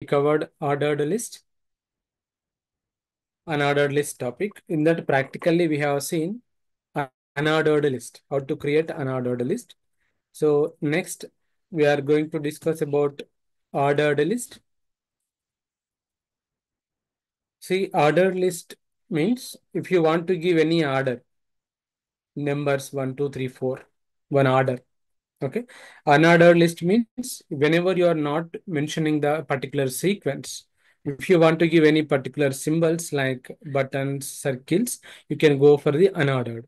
covered ordered list, unordered list topic. In that practically we have seen unordered list, how to create unordered list. So next we are going to discuss about ordered list. See, ordered list means if you want to give any order, numbers 1, 2, 3, 4, one order. Okay. Unordered list means whenever you are not mentioning the particular sequence, if you want to give any particular symbols like buttons, circles, you can go for the unordered.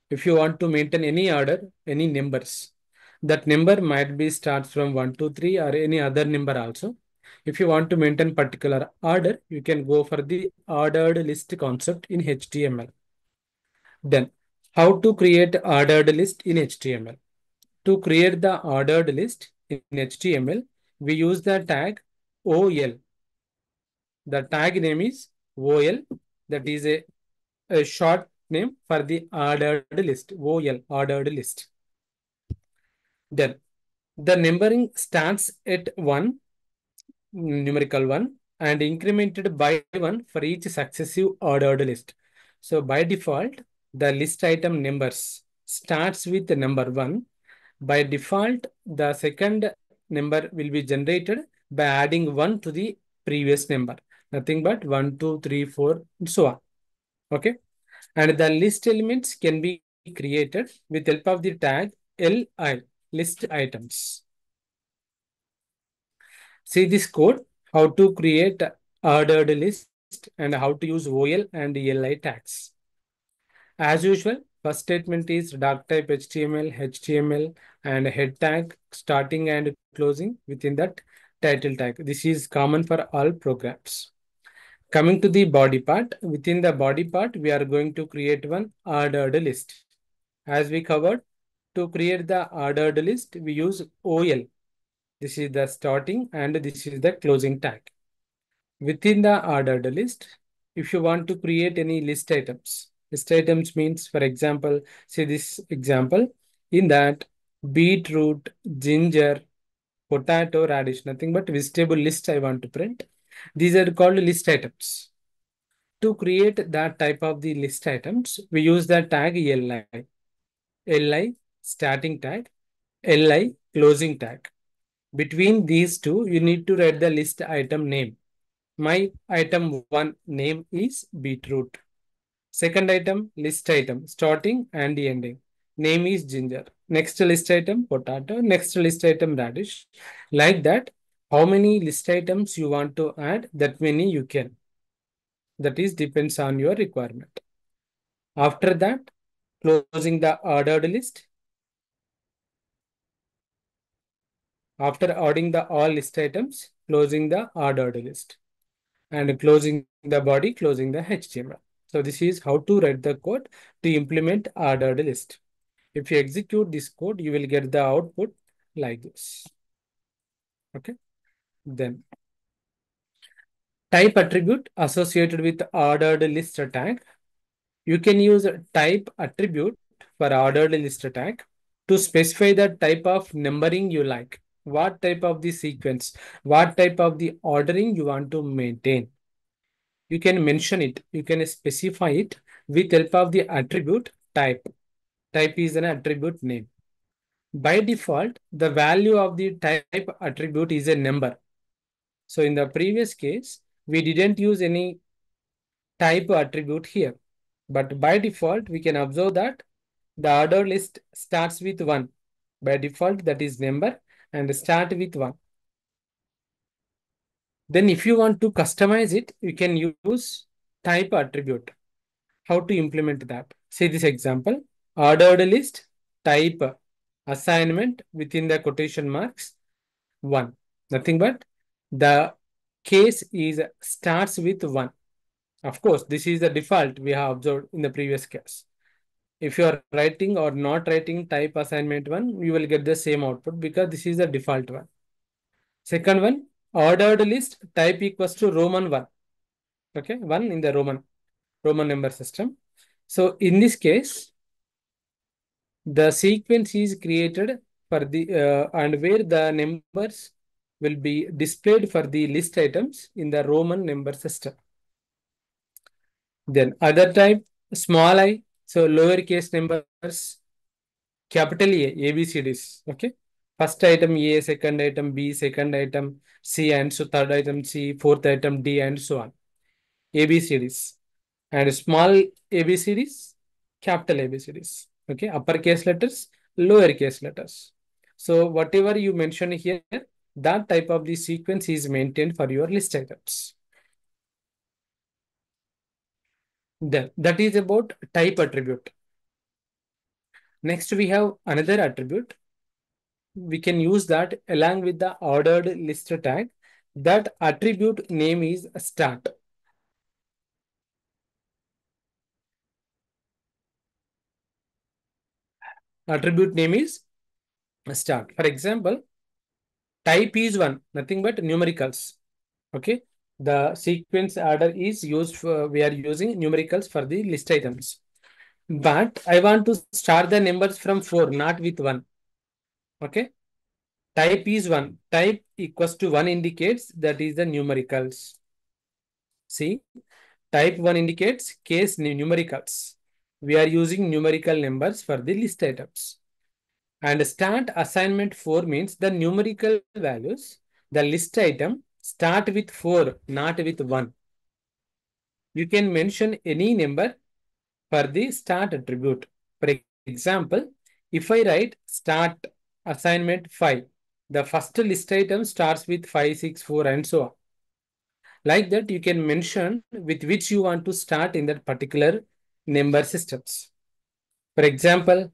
If you want to maintain any order, any numbers, that number might be starts from 1, 2, 3 or any other number also. If you want to maintain particular order, you can go for the ordered list concept in HTML. Then, how to create ordered list in HTML? To create the ordered list in HTML, we use the tag OL. The tag name is OL. That is a short name for the ordered list. OL, ordered list. Then the numbering starts at 1, numerical 1, and incremented by 1 for each successive ordered list. So by default, the list item numbers starts with the number 1. By default, the second number will be generated by adding 1 to the previous number. Nothing but 1, 2, 3, 4, and so on. Okay. And the list elements can be created with help of the tag LI, list items. See this code, how to create ordered list and how to use OL and LI tags. As usual, first statement is doc type HTML, and head tag starting and closing within that title tag. This is common for all programs. Coming to the body part, within the body part, we are going to create one ordered list. As we covered, to create the ordered list, we use OL. This is the starting and this is the closing tag. Within the ordered list, if you want to create any list items means, for example, say this example, in that beetroot, ginger, potato, radish, nothing but vegetable list I want to print. These are called list items. To create that type of the list items, we use the tag LI. LI starting tag, LI closing tag. Between these two, you need to write the list item name. My item 1 name is beetroot. Second item, list item, starting and ending. Name is ginger. Next list item, potato. Next list item, radish. Like that, how many list items you want to add, that many you can. That is depends on your requirement. After that, closing the ordered list. After adding the all list items, closing the ordered list. And closing the body, closing the HTML. So this is how to write the code to implement ordered list. If you execute this code, you will get the output like this. Okay. Then type attribute associated with ordered list tag. You can use type attribute for ordered list tag to specify the type of numbering you like. What type of the sequence, what type of the ordering you want to maintain. You can mention it, you can specify it with help of the attribute type. Type is an attribute name. By default, the value of the type attribute is a number. So in the previous case, we didn't use any type attribute here. But by default, we can observe that the order list starts with 1. By default, that is number and start with 1. Then if you want to customize it, you can use type attribute. How to implement that? See this example, ordered list, type assignment within the quotation marks 1. Nothing but the case is starts with 1. Of course, this is the default we have observed in the previous case. If you are writing or not writing type assignment 1, you will get the same output because this is the default one. Second one, ordered list type equals to Roman 1. Okay, 1 in the Roman number system. So in this case, the sequence is created for the and where the numbers will be displayed for the list items in the Roman number system. Then other type, small I, so lowercase numbers, capital A, ABCDs. Okay. First item A, second item B, second item C, and so third item C, fourth item D, and so on. ABCDs. And small ABCDs, capital ABCDs. Okay. Uppercase letters, lowercase letters. So whatever you mention here, that type of the sequence is maintained for your list items. Then that is about type attribute. Next, we have another attribute. We can use that along with the ordered list tag. That attribute name is start. Attribute name is start. For example, type is one, nothing but numericals. Okay. The sequence order is used for, we are using numericals for the list items. But I want to start the numbers from 4, not with 1. Okay. Type is 1. Type equals to 1 indicates that is the numericals. See, type 1 indicates case numericals. We are using numerical numbers for the list items. And start assignment 4 means the numerical values, the list item start with 4, not with 1. You can mention any number for the start attribute. For example, if I write start assignment 5, the first list item starts with 5, 6, 4, and so on. Like that, you can mention with which you want to start in that particular number systems. For example,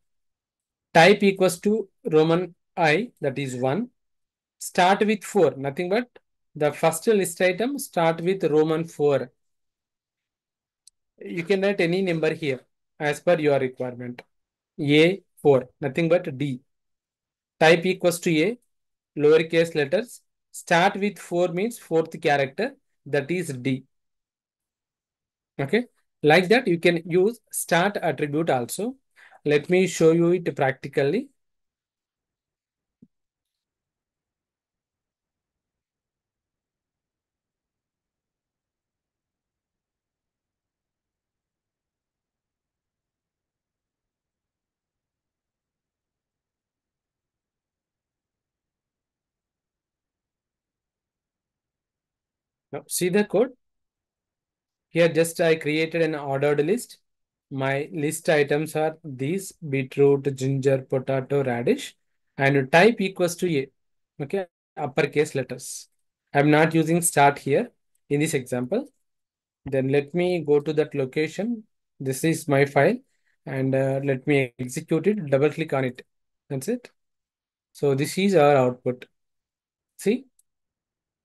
type equals to Roman I, that is 1. Start with 4, nothing but the first list item start with Roman 4. You can write any number here as per your requirement. A 4, nothing but D. Type equals to A, lowercase letters. Start with 4 means fourth character, that is D. Okay. Like that, you can use start attribute also. Let me show you it practically. Now, see the code. Here, just I created an ordered list. My list items are these: beetroot, ginger, potato, radish, and type equals to A. Okay, uppercase letters. I'm not using start here in this example. Then let me go to that location. This is my file, and let me execute it. Double click on it. That's it. So this is our output. See,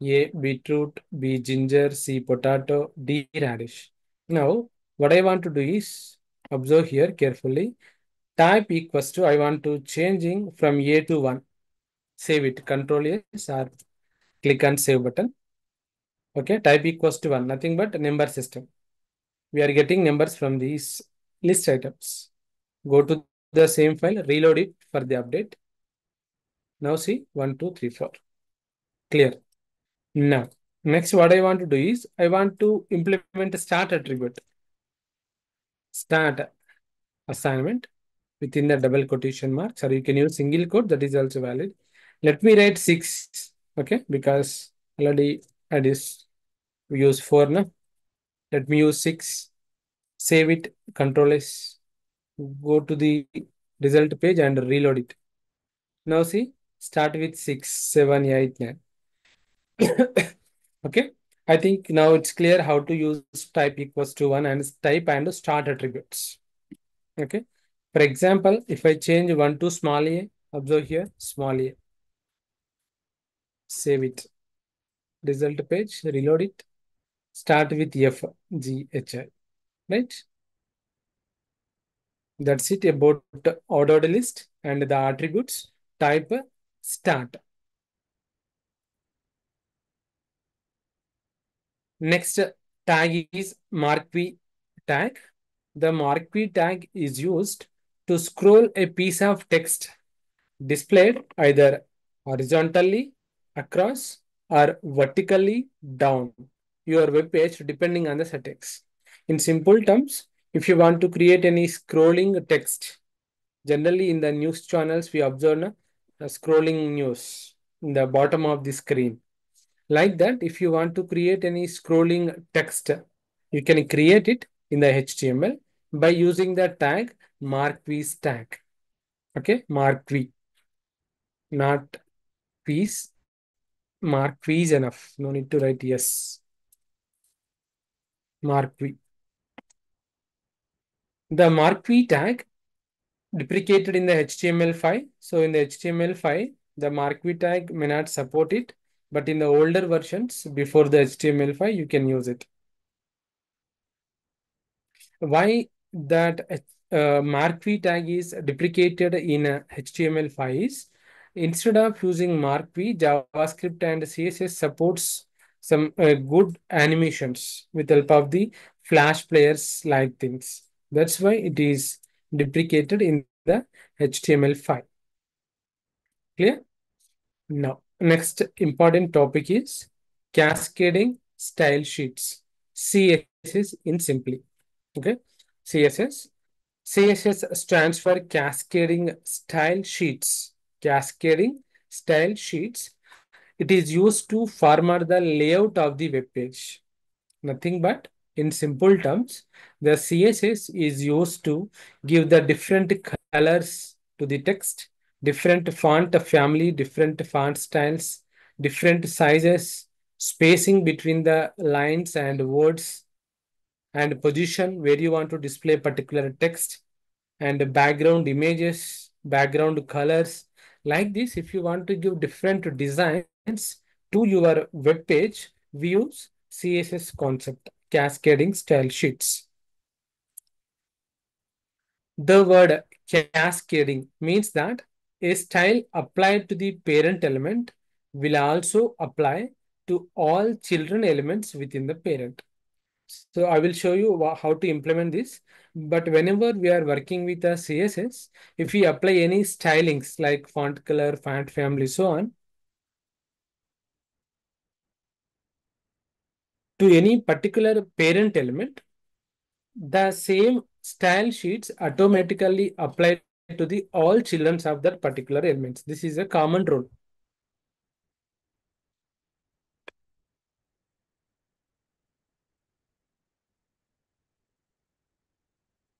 A beetroot, B ginger, C potato, D radish. Now, what I want to do is observe here carefully. Type equals to, I want to changing from A to 1. Save it. Control S or click on save button. Okay, type equals to 1. Nothing but number system. We are getting numbers from these list items. Go to the same file, reload it for the update. Now see 1, 2, 3, 4. Clear. Now, next what I want to do is I want to implement a start attribute. Start assignment within the double quotation marks, or you can use single quote, that is also valid. Let me write 6, okay, because already I just use 4 now. Let me use 6, save it, control S, go to the result page and reload it. Now see, start with 6, 7, 8, 9. Okay, I think now it's clear how to use type equals to 1 and type and start attributes. Okay, for example, if I change 1 to small a, observe here, small a, save it, result page, reload it, start with F, G, H, I, right? That's it about ordered list and the attributes type start. Next tag is marquee tag. The marquee tag is used to scroll a piece of text displayed either horizontally across or vertically down your web page depending on the settings. In simple terms, if you want to create any scrolling text, generally in the news channels, we observe scrolling news in the bottom of the screen. Like that, if you want to create any scrolling text, you can create it in the HTML by using the tag marquees tag. Okay, marquee, not piece. Marquee is enough. No need to write yes. Marquee. The marquee tag deprecated in the HTML5. So in the HTML5, the marquee tag may not support it, but in the older versions before the HTML5, you can use it. Why that marquee tag is deprecated in HTML5 is instead of using marquee, JavaScript and CSS supports some good animations with help of the Flash players like things. That's why it is deprecated in the HTML5. Clear? Now, next important topic is cascading style sheets. CSS in simply. Okay. CSS. CSS stands for cascading style sheets. Cascading style sheets. It is used to format the layout of the web page. Nothing but in simple terms, the CSS is used to give the different colors to the text, different font family, different font styles, different sizes, spacing between the lines and words, and position where you want to display particular text, and background images, background colors. Like this, if you want to give different designs to your web page, we use CSS concept, cascading style sheets. The word cascading means that a style applied to the parent element will also apply to all children elements within the parent. So I will show you how to implement this. But whenever we are working with a CSS, if we apply any stylings like font color, font family, so on, to any particular parent element, the same style sheets automatically apply to the all children of that particular elements. This is a common rule.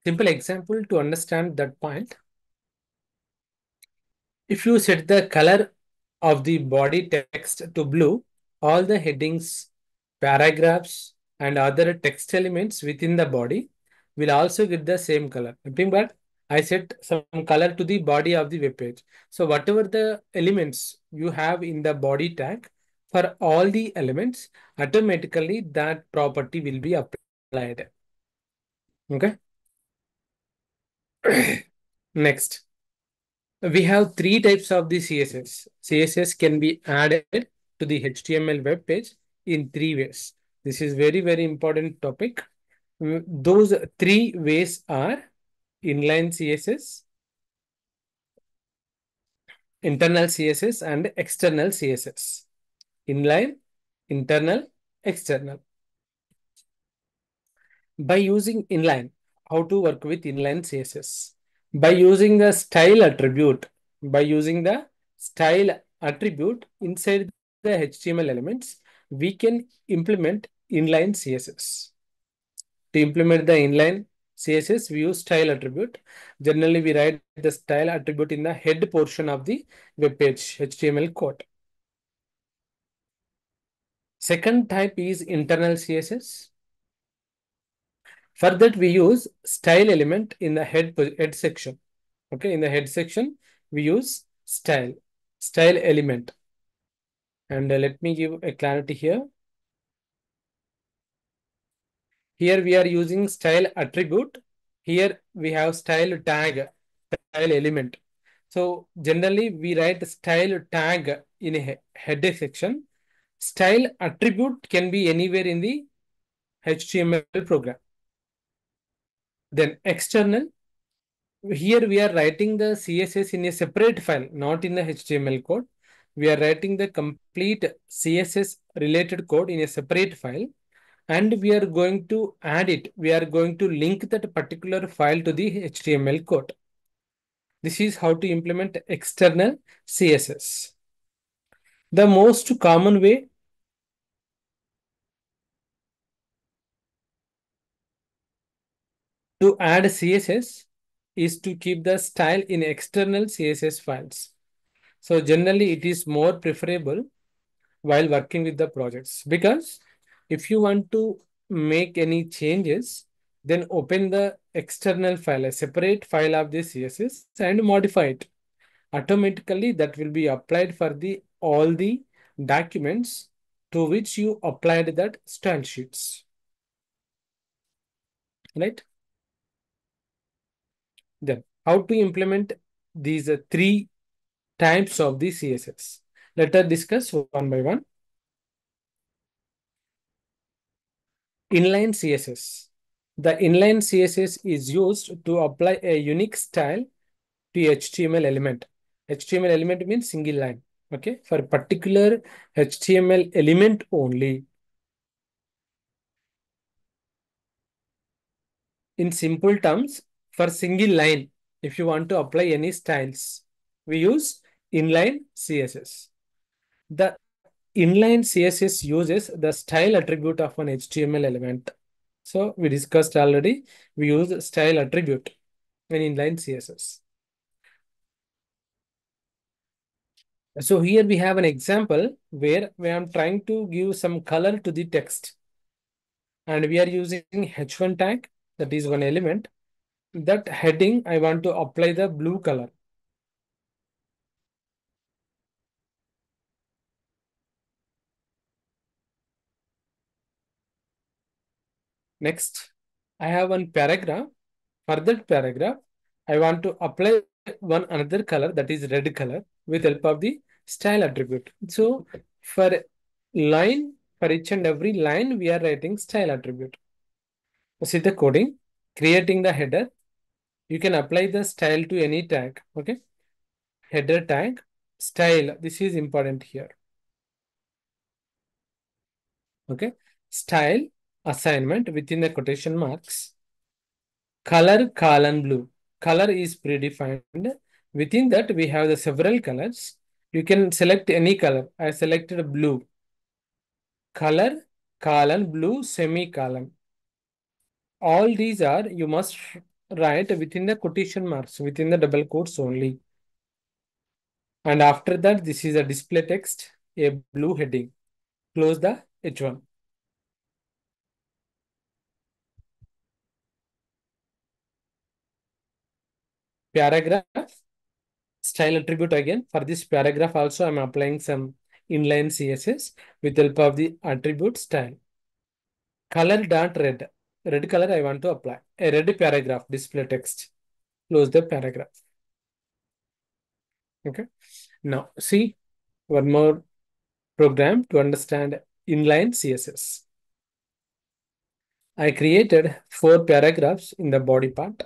Simple example to understand that point. If you set the color of the body text to blue, all the headings, paragraphs, and other text elements within the body will also get the same color. Nothing but I set some color to the body of the web page. So whatever the elements you have in the body tag, for all the elements, automatically that property will be applied. Okay. Next. We have three types of the CSS. CSS can be added to the HTML web page in three ways. This is very, very important topic. Those three ways are inline CSS, internal CSS, and external CSS. Inline, internal, external. By using inline, how to work with inline CSS? By using the style attribute, by using the style attribute inside the HTML elements, we can implement inline CSS. To implement the inline CSS, we use style attribute. Generally, we write the style attribute in the head portion of the web page HTML code. Second type is internal CSS. For that, we use style element in the head section. Okay, in the head section, we use style element. And let me give a clarity here. Here we are using style attribute. Here we have style tag, style element. So generally we write style tag in a header section. Style attribute can be anywhere in the HTML program. Then external, here we are writing the CSS in a separate file, not in the HTML code. We are writing the complete CSS related code in a separate file, and we are going to add it. We are going to link that particular file to the HTML code. This is how to implement external CSS. The most common way to add CSS is to keep the style in external CSS files. So generally it is more preferable while working with the projects, because if you want to make any changes, then open the external file, a separate file of the CSS, and modify it. Automatically that will be applied for the all the documents to which you applied that style sheets, right? Then how to implement these three types of the CSS? Let us discuss one by one. Inline CSS. The inline CSS is used to apply a unique style to HTML element. HTML element means single line. Okay, for particular HTML element only. In simple terms, for single line, if you want to apply any styles, we use inline CSS. The inline CSS uses the style attribute of an HTML element. So we discussed already, we use style attribute in inline CSS. So here we have an example where I am trying to give some color to the text, and we are using h1 tag, that is one element. That heading, I want to apply the blue color. Next, I have one paragraph. For that paragraph, I want to apply one another color, that is red color, with help of the style attribute. So for line, for each and every line, we are writing style attribute. See the coding, creating the header. You can apply the style to any tag. Okay. Header tag, style. This is important here. Okay. Style, assignment within the quotation marks. Color, colon blue. Color is predefined. Within that, we have the several colors. You can select any color. I selected blue. Color, colon, blue, semicolon. All these are, you must write within the quotation marks, within the double quotes only. And after that, this is a display text, a blue heading. Close the H1. Paragraph, style attribute again. For this paragraph also, I'm applying some inline CSS with help of the attribute style. Color dot red. Red color I want to apply. A red paragraph, display text. Close the paragraph. Okay. Now see one more program to understand inline CSS. I created 4 paragraphs in the body part.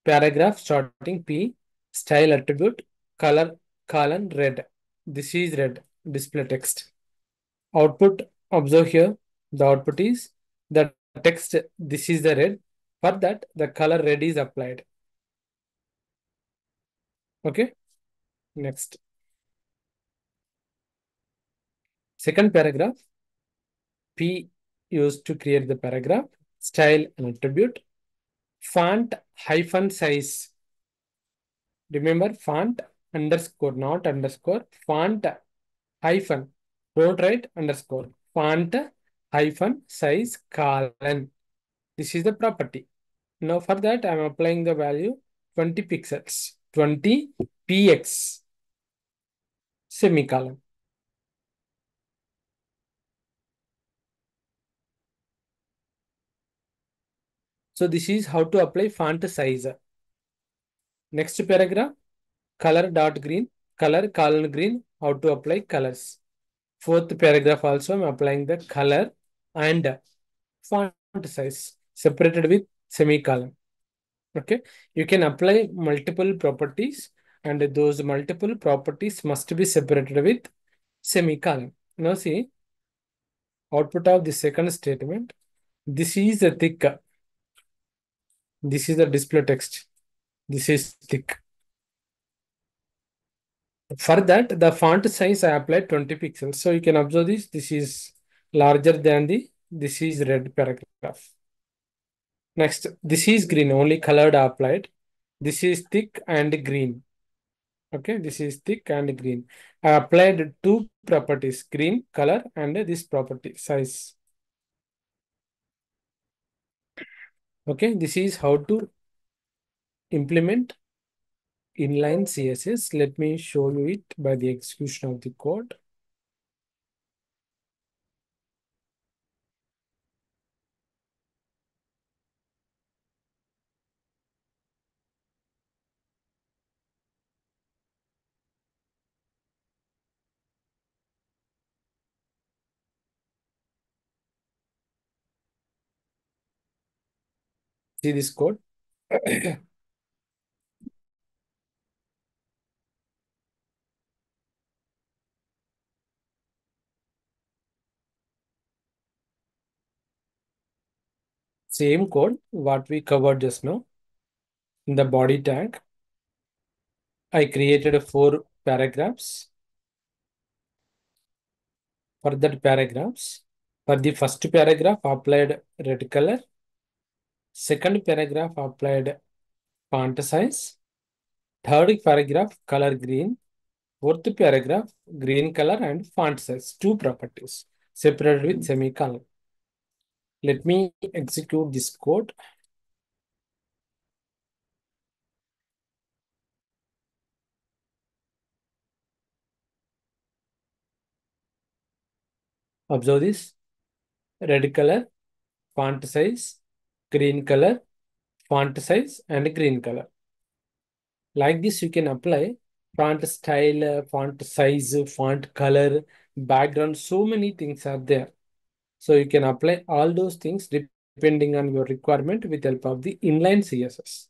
Paragraph starting P, style attribute, color, colon, red. This is red, display text. Output, observe here, the output is the text, this is the red. For that, the color red is applied. Okay, next. Second paragraph, P used to create the paragraph, style and attribute, font hyphen size. Remember, font underscore, not underscore, font hyphen. Don't write underscore. Font hyphen size colon. This is the property. Now for that, I'm applying the value 20 pixels. 20 px semicolon. So this is how to apply font size. Next paragraph, color dot green, color colon green, how to apply colors. Fourth paragraph also I'm applying the color and font size separated with semicolon. Okay, you can apply multiple properties and those multiple properties must be separated with semicolon. Now see, output of the second statement. This is a thick. This is the display text. This is thick. For that, the font size I applied 20 pixels. So you can observe this. This is larger than this is red paragraph. Next, this is green, only colored applied. This is thick and green. Okay, this is thick and green. I applied two properties, green color and this property size. Okay, this is how to implement inline CSS. Let me show you it by the execution of the code. See this code. Same code what we covered just now. In the body tag, I created 4 paragraphs. For that paragraphs, for the first paragraph applied red color, second paragraph applied font size, third paragraph color green, fourth paragraph green color and font size, two properties separated with semicolon. Let me execute this code. Observe this: red color, font size, green color, font size and green color. Like this, you can apply font style, font size, font color, background. So many things are there. So you can apply all those things depending on your requirement with help of the inline CSS.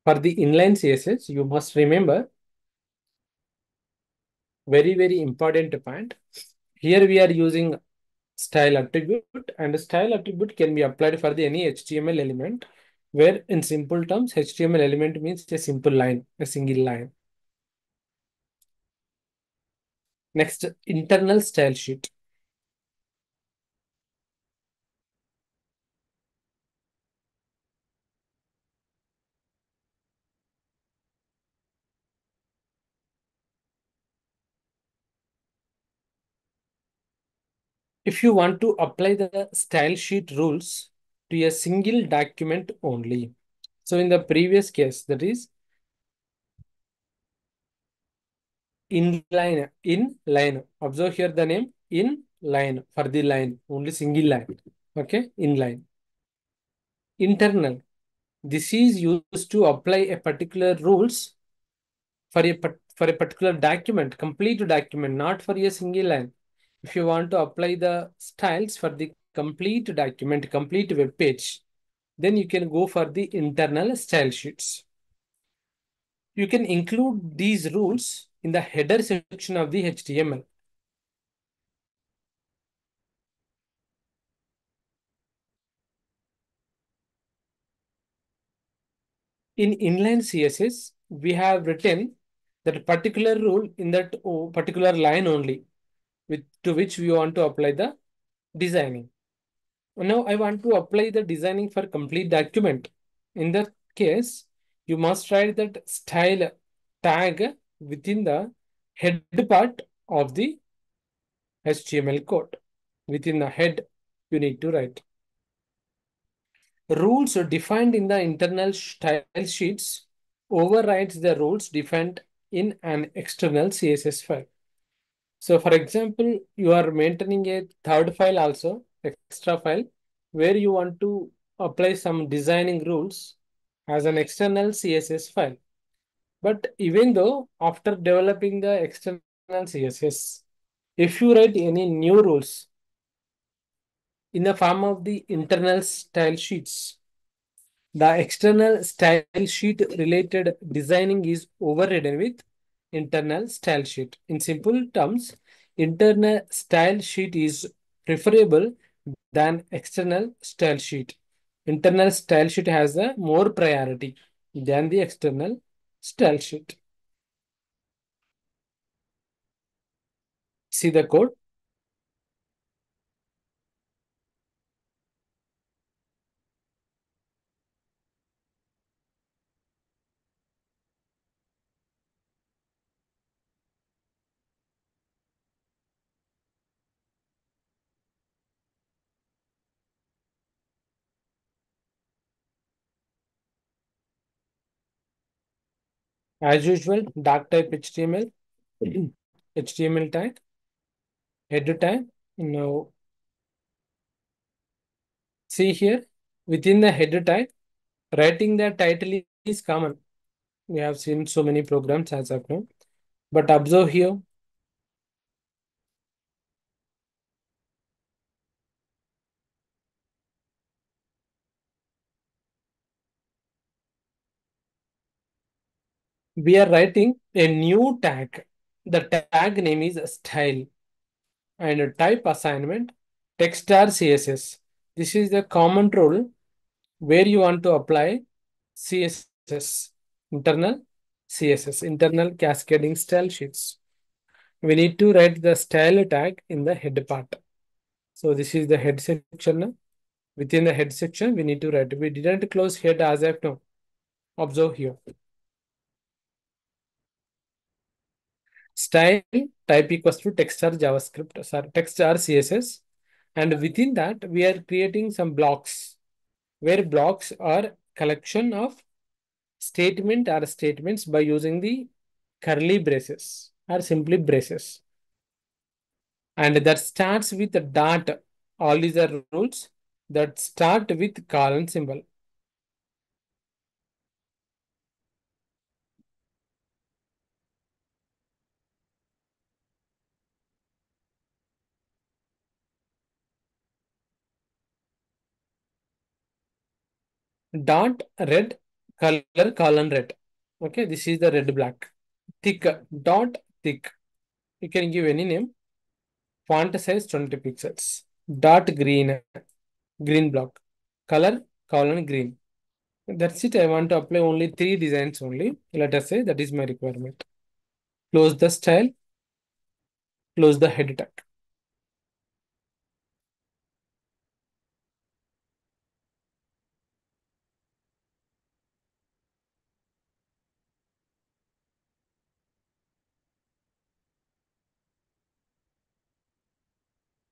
For the inline CSS, you must remember very important point. Here we are using style attribute, and style attribute can be applied for the any HTML element, where in simple terms, HTML element means a simple line, a single line. Next, internal style sheet. If you want to apply the style sheet rules to a single document only. So in the previous case, that is inline. Observe here the name inline for the line, only single line. Okay, inline. Internal. This is used to apply a particular rules for a particular document, complete document, not for a single line. If you want to apply the styles for the complete document, complete web page, then you can go for the internal style sheets. You can include these rules in the header section of the HTML. In inline CSS, we have written that particular rule in that particular line only, to which we want to apply the designing. Now I want to apply the designing for complete document. In that case, you must write that style tag within the head part of the HTML code. Within the head, you need to write. Rules defined in the internal style sheets overrides the rules defined in an external CSS file. So for example, you are maintaining a third file also, extra file, where you want to apply some designing rules as an external CSS file. But even though after developing the external CSS, if you write any new rules, in the form of the internal style sheets. The external style sheet related designing is overridden with internal style sheet. In simple terms, internal style sheet is preferable than external style sheet. Internal style sheet has a more priority than the external style sheet. See the code. As usual, dark type HTML, HTML tag, header tag. Now, see here, within the header tag, writing the title is common. We have seen so many programs as of now. But observe here, we are writing a new tag. The tag name is style and a type assignment text or CSS. This is the common rule where you want to apply CSS, internal CSS, internal cascading style sheets. We need to write the style tag in the head part. So this is the head section. Within the head section, we need to write. We didn't close head as of now. Observe here. Style type equals to text or JavaScript, sorry, text or CSS. And within that, we are creating some blocks where blocks are collection of statement or statements by using the curly braces or simply braces. And that starts with a dot. All these are rules that start with colon symbol. Dot red color colon red. Okay, this is the red black. Thick dot thick. You can give any name. Font size 20 pixels. Dot green green block. Color colon green. That's it. I want to apply only three designs only. Let us say that is my requirement. Close the style. Close the head tag.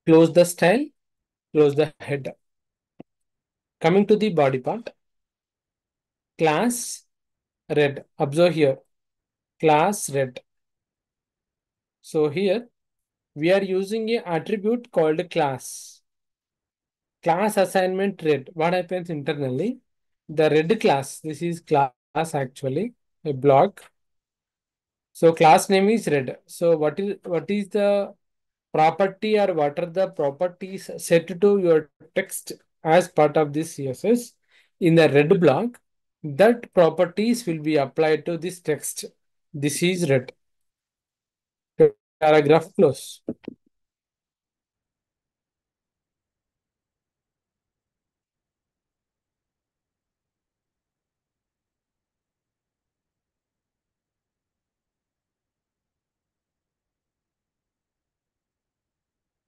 Close the style. Close the head. Coming to the body part. Class red. Observe here. Class red. So here we are using a attribute called class. Class assignment red. What happens internally? The red class. This is class actually. A block. So class name is red. So what is the property or what are the properties set to your text as part of this CSS in the red block? That properties will be applied to this text. This is red. Paragraph close.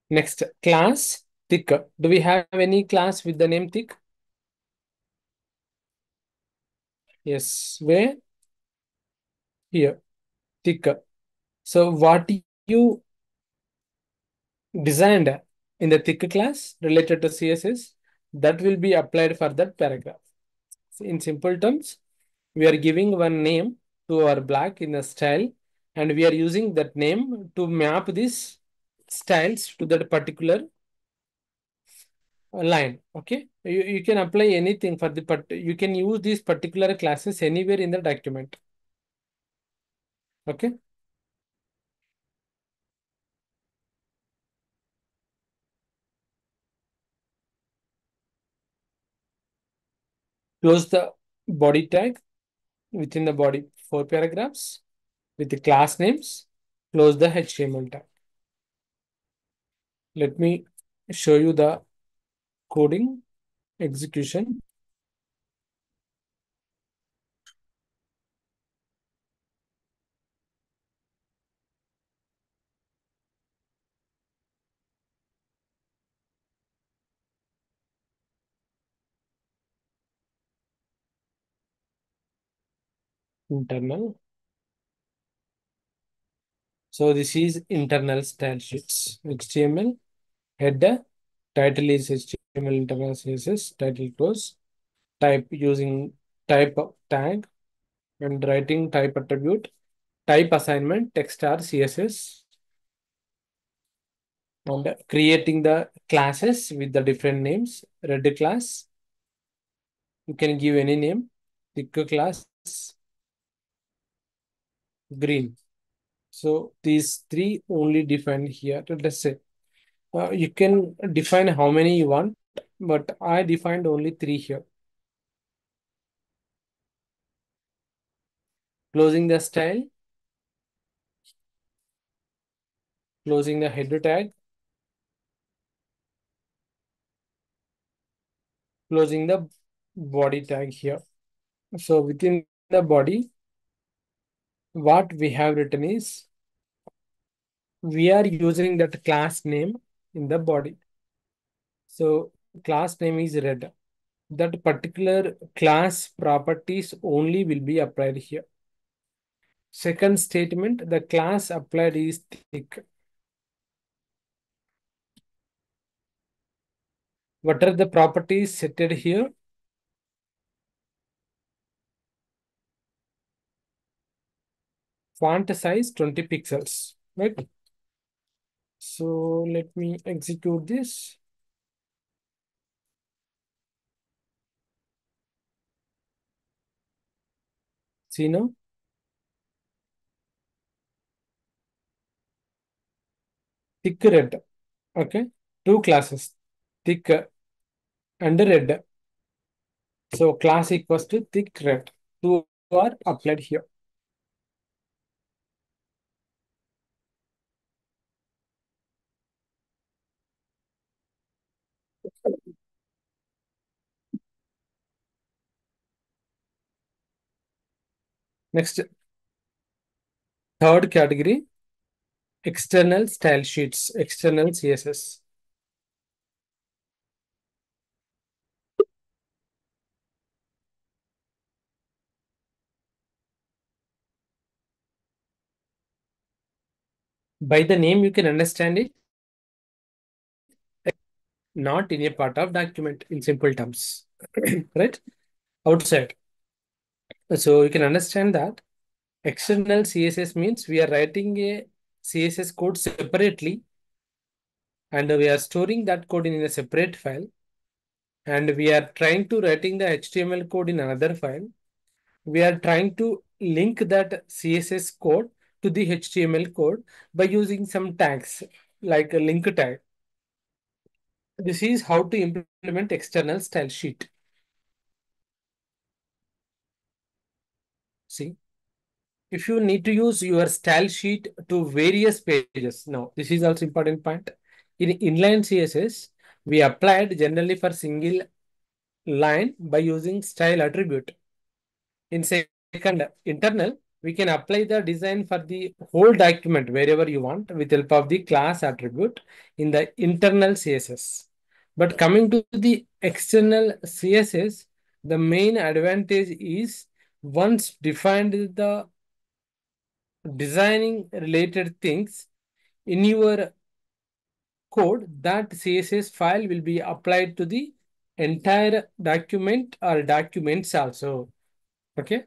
Next, class thick. Do we have any class with the name thick? Yes. Where? Here. Thick. So what you designed in the thick class related to CSS, that will be applied for that paragraph. In simple terms, we are giving one name to our block in a style, and we are using that name to map these styles to that particular line. Okay, you can apply anything for the you can use these particular classes anywhere in the document. Okay. Close the body tag. Within the body, 4 paragraphs with the class names. Close the HTML tag. Let me show you the coding execution. Internal. So this is internal style sheets. HTML header. Title is HTML internal CSS. Title close. Type using type tag and writing type attribute. Type assignment text star CSS. And creating the classes with the different names. Red class. You can give any name. Thicker class. Green. So these three only defined here. Let's say you can define how many you want, but I defined only three here. Closing the style, closing the header tag, closing the body tag here. So within the body, what we have written is we are using that class name in the body. So class name is red. That particular class properties only will be applied here. Second statement, the class applied is thick. What are the properties set here? Font size 20 pixels, right? So let me execute this. See now, thick red, okay? Two classes, thick and red. So class equals to thick red. Two are applied here. Next, third category, external style sheets, external CSS. By the name, you can understand it, not in a part of document in simple terms, right? Outside. So you can understand that external CSS means we are writing a CSS code separately and we are storing that code in a separate file and we are trying to writing the HTML code in another file. We are trying to link that CSS code to the HTML code by using some tags like a link tag. This is how to implement external style sheet. See, if you need to use your style sheet to various pages. Now, this is also important point. In inline CSS, we applied generally for single line by using style attribute. In second, internal, we can apply the design for the whole document wherever you want with help of the class attribute in the internal CSS. But coming to the external CSS, the main advantage is once defined the designing related things in your code, that CSS file will be applied to the entire document or documents also. Okay.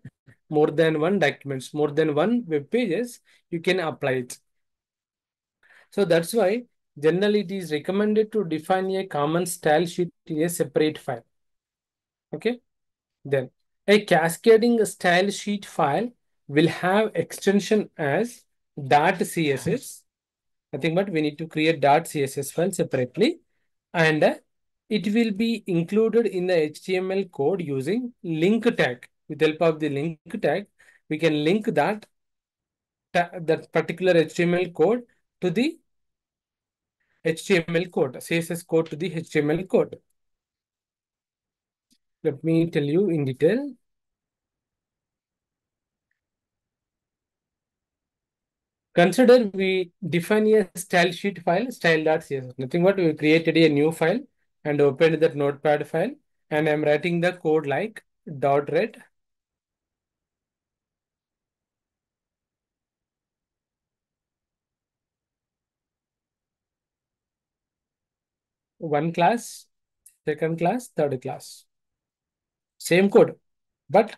More than one documents, more than one web pages, you can apply it. So that's why generally it is recommended to define a common style sheet in a separate file. Okay. Then a cascading style sheet file will have extension as .css. Nothing but we need to create .css file separately and it will be included in the HTML code using link tag. With the help of the link tag, we can link that particular HTML code to the HTML code, CSS code to the HTML code. Let me tell you in detail. Consider we define a style sheet file, style.css. Nothing but we created a new file and opened that notepad file, and I'm writing the code like dot red one class, second class, third class. Same code. But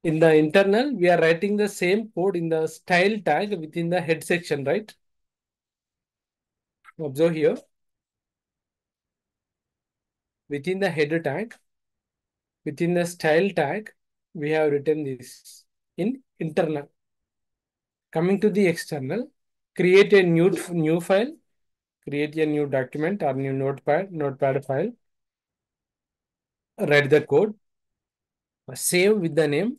in the internal, we are writing the same code in the style tag within the head section, right? Observe here. Within the header tag, within the style tag, we have written this in internal. Coming to the external, create a new file, create a new document or new notepad file, write the code, save with the name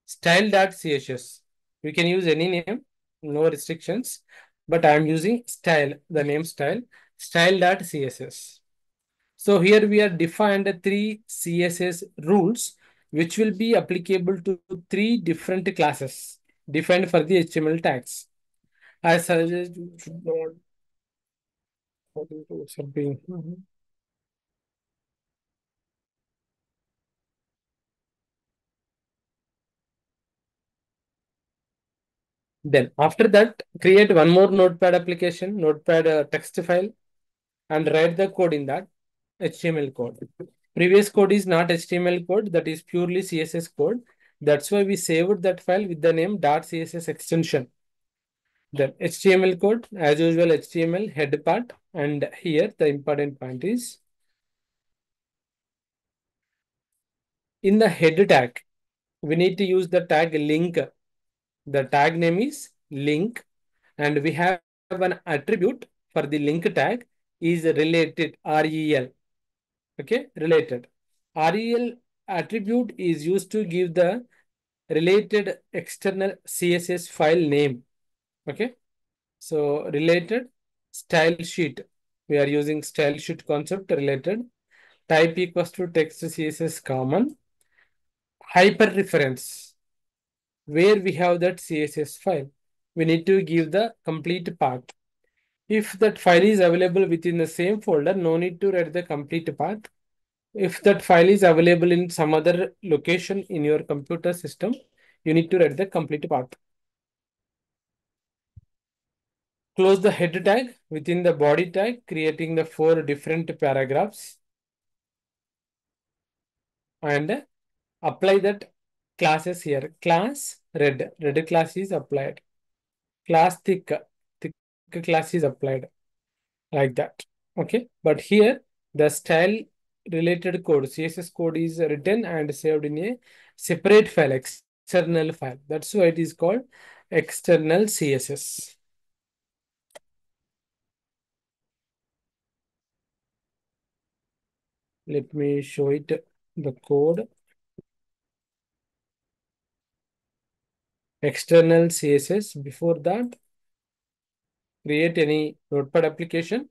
style.css. We can use any name, no restrictions, but I am using style, the name style.css. So here we are defined three CSS rules, which will be applicable to three different classes defined for the HTML tags. I suggest you should not do something. Then after that, create one more notepad application, notepad text file, and write the code in that HTML code. Previous code is not HTML code, that is purely CSS code. That's why we saved that file with the name .css extension. Then HTML code, as usual, HTML head part. And here the important point is in the head tag, we need to use the tag link. The tag name is link, and we have an attribute for the link tag is related, REL. Okay, related. REL attribute is used to give the related external CSS file name. Okay, so related style sheet. We are using style sheet concept related. Type equals to text CSS common. Hyper reference. Where we have that CSS file, we need to give the complete path. If that file is available within the same folder, no need to write the complete path. If that file is available in some other location in your computer system, you need to write the complete path. Close the head tag within the body tag, creating the 4 different paragraphs, and apply that classes here. Class red class is applied. Class thick class is applied like that. Okay, but here the style related code, CSS code is written and saved in a separate file, external file. That's why it is called external CSS. Let me show it the code. External CSS. Before that, create any notepad application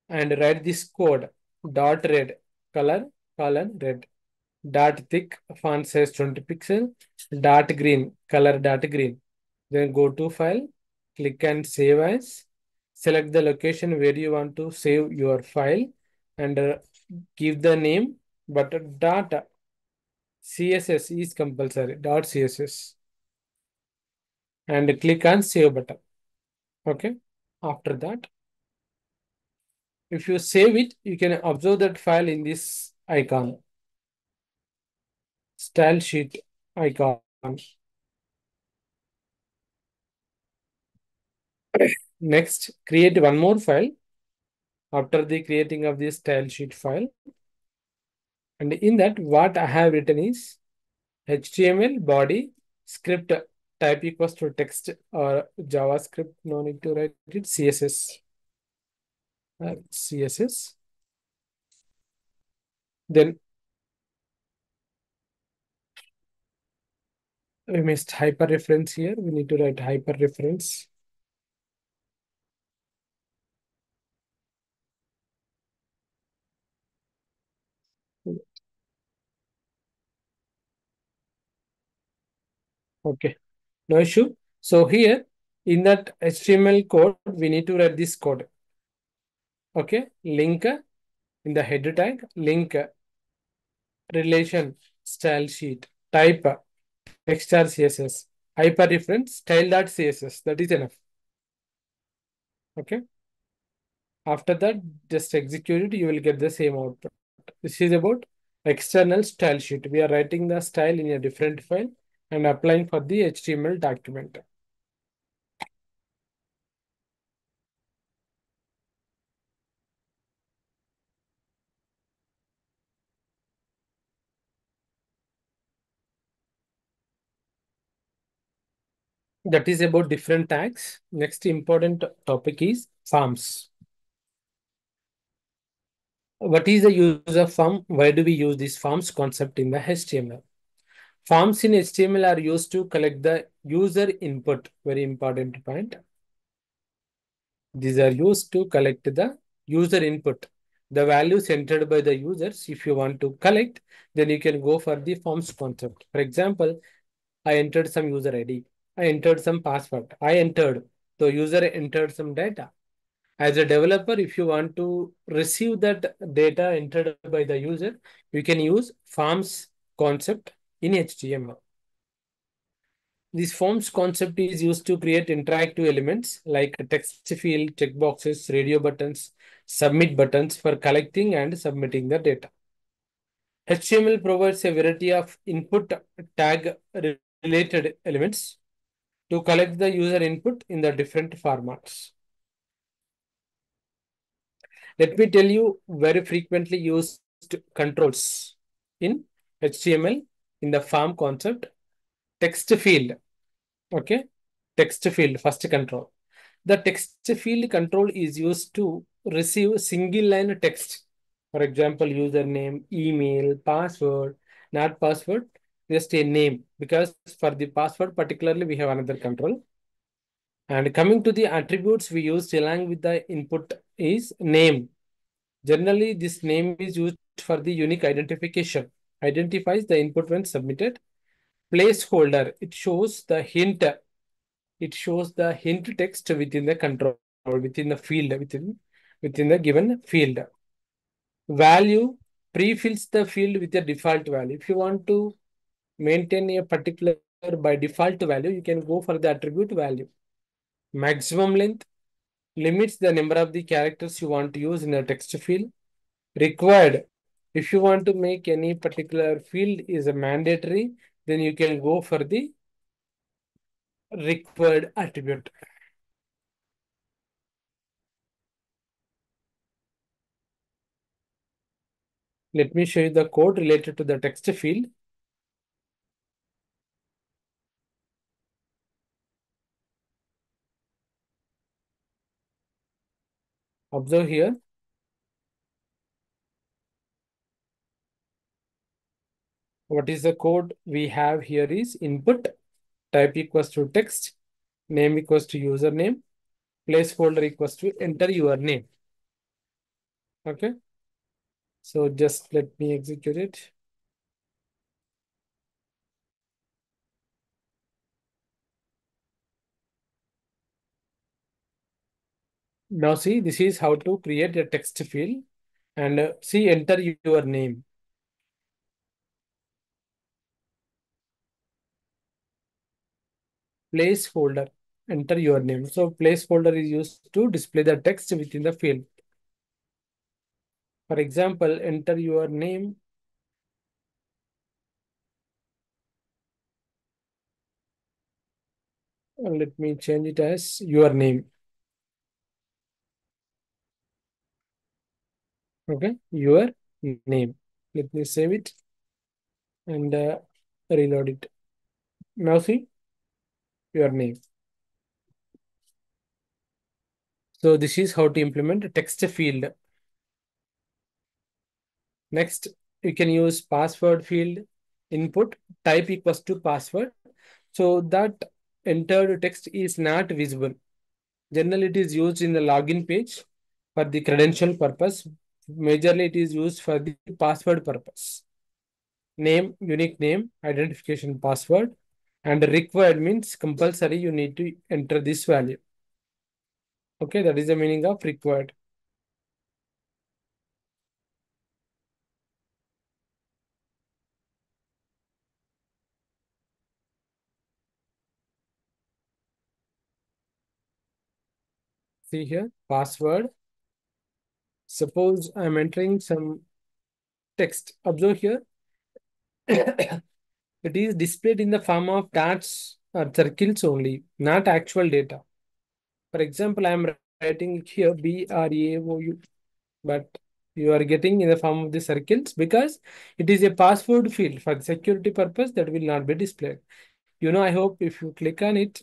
and write this code dot red color colon red dot thick font size 20 pixel dot green color dot green. Then go to file, click and save as. Select the location where you want to save your file and give the name, but dot CSS is compulsory, dot CSS, and click on save button. Okay. After that, if you save it, you can observe that file in this icon, style sheet icon. Next, create one more file after the creating of this style sheet file. And in that, what I have written is HTML body script type equals to text or JavaScript. No need to write it. CSS. CSS. Then we missed hyperreference here. We need to write hyperreference. Okay, no issue. So here in that HTML code, we need to write this code. Okay, link in the header tag, link relation style sheet type texture CSS hyperreference style.css. That is enough. Okay. After that, just execute it. You will get the same output. This is about external style sheet. We are writing the style in a different file and applying for the HTML document. That is about different tags. Next important topic is forms. What is the use of form? Why do we use this forms concept in the HTML? Forms in HTML are used to collect the user input. Very important point. These are used to collect the user input. The values entered by the users, if you want to collect, then you can go for the forms concept. For example, I entered some user ID. I entered some password. I entered. The user entered some data. As a developer, if you want to receive that data entered by the user, you can use forms concept in HTML. This forms concept is used to create interactive elements like text field, checkboxes, radio buttons, submit buttons for collecting and submitting the data. HTML provides a variety of input tag related elements to collect the user input in the different formats. Let me tell you very frequently used controls in HTML in the form concept. Text field. Okay. Text field, first control. The text field control is used to receive single line text. For example, username, email, password, not password, just a name. Because for the password particularly, we have another control. And coming to the attributes we used along with the input is name. Generally, this name is used for the unique identification. Identifies the input when submitted. Placeholder, it shows the hint. It shows the hint text within the control, within the field, within the given field. Value pre-fills the field with a default value. If you want to maintain a particular by default value, you can go for the attribute value. Maximum length limits the number of the characters you want to use in a text field. Required. If you want to make any particular field is a mandatory, then you can go for the required attribute. Let me show you the code related to the text field. Observe here. What is the code we have here is input type equals to text, name equals to username, placeholder equals to enter your name. Okay. So just let me execute it. Now see, this is how to create a text field and see enter your name. Placeholder, enter your name. So placeholder is used to display the text within the field. For example, enter your name. And let me change it as your name. Okay, your name. Let me save it and reload it. Now see your name. So this is how to implement a text field. Next, you can use password field input type equals to password. So that entered text is not visible. Generally, it is used in the login page for the credential purpose. Majorly, it is used for the password purpose. Name, unique name, identification password, and required means compulsory you need to enter this value. Okay, that is the meaning of required. See here, password. Suppose I'm entering some text. Observe here. It is displayed in the form of dots or circles only, not actual data. For example, I am writing here BRAOU, but you are getting in the form of the circles because it is a password field for the security purpose that will not be displayed. I hope if you click on it,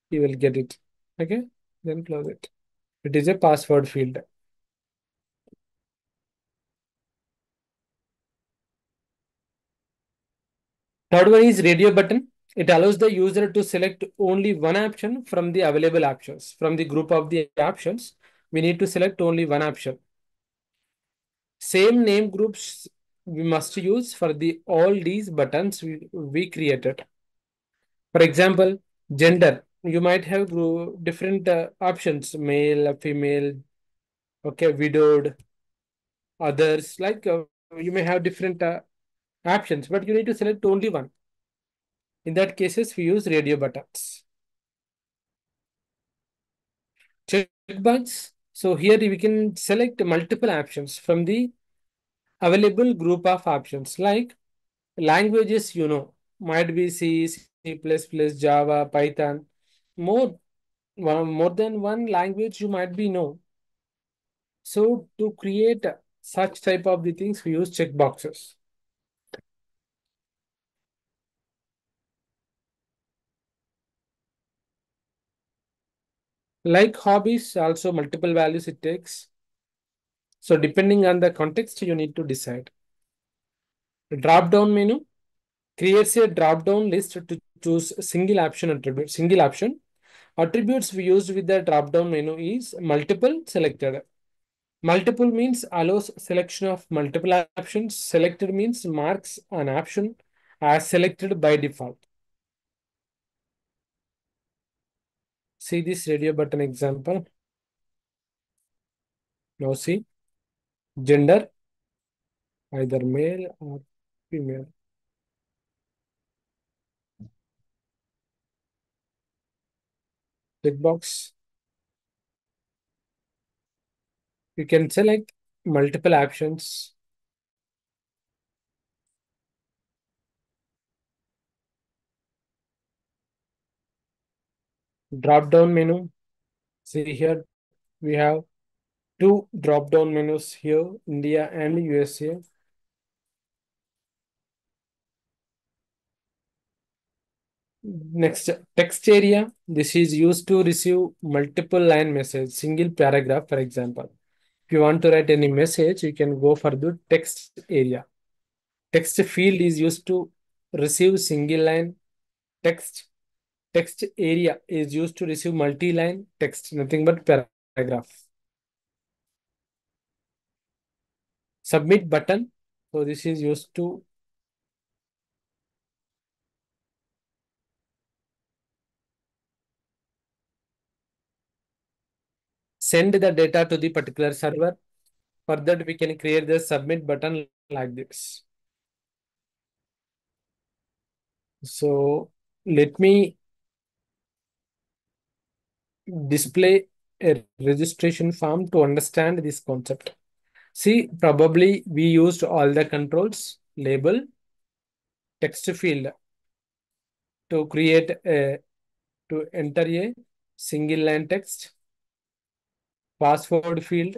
you will get it. Okay, then close it. It is a password field. Third one is radio button. It allows the user to select only one option from the available options. From the group of the options, we need to select only one option. Same name groups we must use for the all these buttons we created. For example, gender. You might have different options, male, female, okay, widowed, others. Like you may have different options, but you need to select only one. In that cases, we use radio buttons. Checkbox. So here we can select multiple options from the available group of options like languages, might be C, C++, Java, Python. More, more than one language you might be know. So to create such type of the things, we use checkboxes. Like hobbies, also multiple values it takes. So depending on the context, you need to decide. Drop down menu creates a drop down list to choose single option attribute. Single option attributes we used with the drop down menu is multiple selected. Multiple means allows selection of multiple options. Selected means marks an option as selected by default. See this radio button example. Now see gender, either male or female. Checkbox. You can select multiple options. Drop down menu. See here we have two drop down menus here, India and USA. Next, text area. This is used to receive multiple line message, single paragraph, for example. If you want to write any message, you can go for the text area. Text field is used to receive single line text. Text area is used to receive multi-line text, nothing but paragraph. Submit button. So this is used to send the data to the particular server. For that, we can create the submit button like this. So let me display a registration form to understand this concept. See, probably we used all the controls, label, text field to create a, to enter a single line text, password field,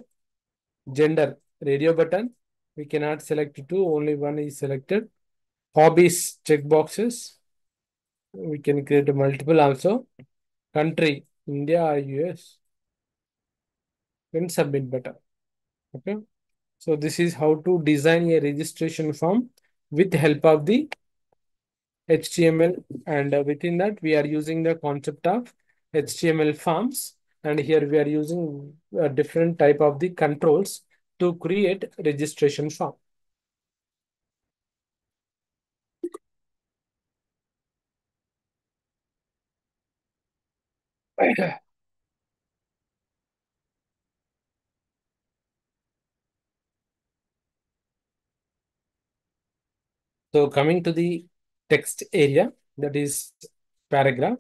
gender, radio button. We cannot select two, only one is selected. Hobbies, checkboxes. We can create multiple also. Country, India or US. Then submit button. Okay. So this is how to design a registration form with help of the HTML, and within that we are using the concept of HTML forms, and here we are using a different type of the controls to create registration form. So coming to the text area, that is paragraph,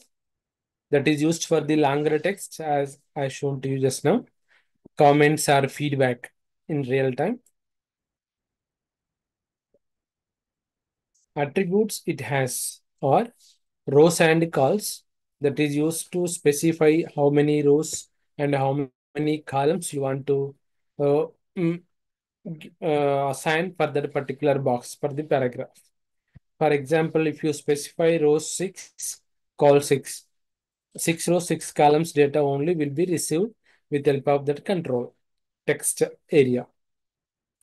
that is used for the longer text as I shown to you just now. Comments are feedback in real time. Attributes it has or rows and calls, that is used to specify how many rows and how many columns you want to uh, mm, assign for that particular box for the paragraph. For example, if you specify rows 6, call 6. 6 rows, 6 columns data only will be received with help of that control. Text area,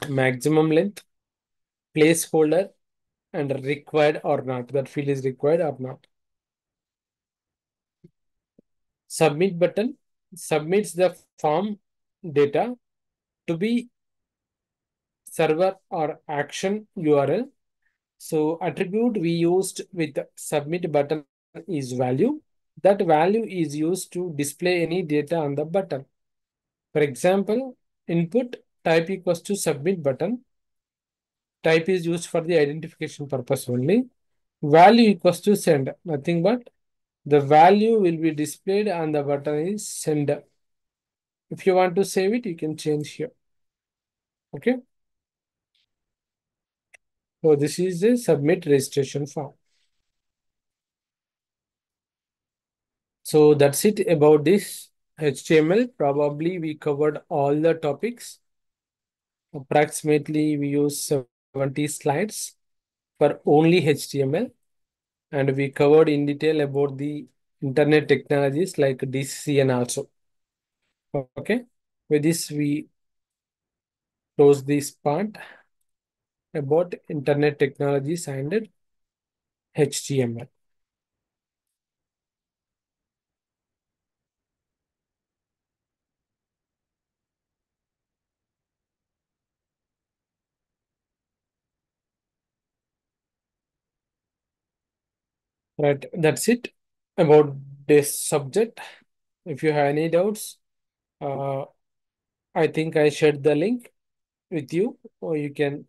maximum length, placeholder, and required or not. That field is required or not. Submit button submits the form data to be server or action URL. So attribute we used with submit button is value. That value is used to display any data on the button. For example, input type equals to submit button. Type is used for the identification purpose only. Value equals to send. Nothing but the value will be displayed on the button is send. If you want to save it, you can change here. Okay. So this is a submit registration form. So that's it about this HTML. Probably we covered all the topics. Approximately we use 70 slides for only HTML. And we covered in detail about the internet technologies like DCN also. Okay. With this, we close this part about internet technologies and HTML. Right. That's it about this subject. If you have any doubts, uh, I think I shared the link with you, or you can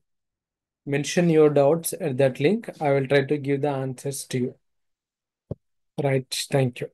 mention your doubts at that link. I will try to give the answers to you. Right. Thank you.